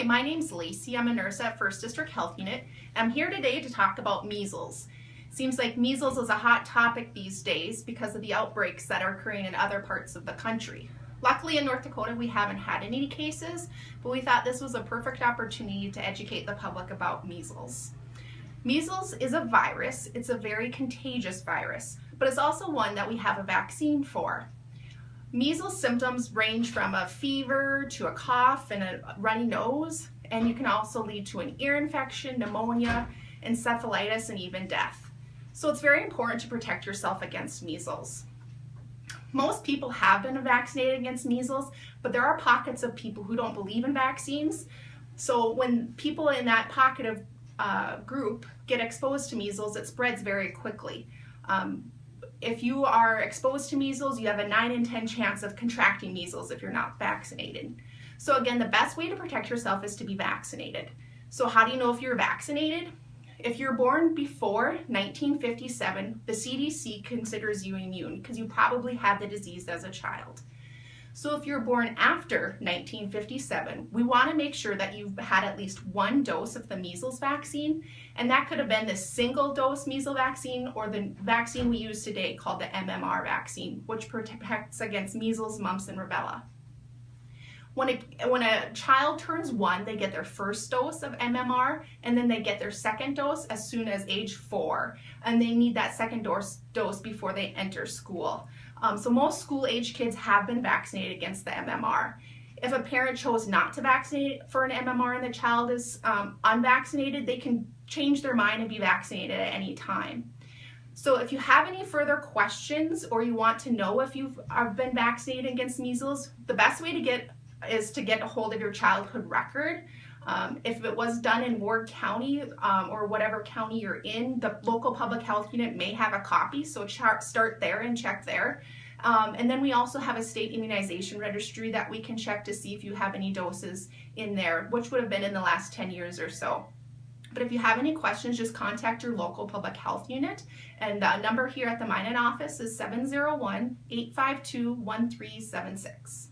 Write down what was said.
Hi, my name's Lacey. I'm a nurse at 1st District Health Unit. I'm here today to talk about measles. Seems like measles is a hot topic these days because of the outbreaks that are occurring in other parts of the country. Luckily in North Dakota we haven't had any cases, but we thought this was a perfect opportunity to educate the public about measles. Measles is a virus. It's a very contagious virus, but it's also one that we have a vaccine for. Measles symptoms range from a fever to a cough and a runny nose, and you can also lead to an ear infection, pneumonia, encephalitis, and even death. So it's very important to protect yourself against measles. Most people have been vaccinated against measles, but there are pockets of people who don't believe in vaccines. So when people in that pocket of group get exposed to measles, it spreads very quickly. If you are exposed to measles, you have a 9 in 10 chance of contracting measles if you're not vaccinated. So again, the best way to protect yourself is to be vaccinated. So how do you know if you're vaccinated? If you're born before 1957, the CDC considers you immune because you probably had the disease as a child. So if you're born after 1957, we want to make sure that you've had at least one dose of the measles vaccine, and that could have been the single dose measles vaccine or the vaccine we use today called the MMR vaccine, which protects against measles, mumps, and rubella. When a child turns 1, they get their first dose of MMR, and then they get their second dose as soon as age 4, and they need that second dose before they enter school. So most school-age kids have been vaccinated against the MMR. If a parent chose not to vaccinate for an MMR and the child is unvaccinated, they can change their mind and be vaccinated at any time. So if you have any further questions or you want to know if you've been vaccinated against measles, the best way to get a hold of your childhood record. If it was done in Ward County or whatever county you're in, the local public health unit may have a copy, so start there and check there. And then we also have a state immunization registry that we can check to see if you have any doses in there, which would have been in the last 10 years or so. But if you have any questions, just contact your local public health unit. And the number here at the Minot office is 701-852-1376.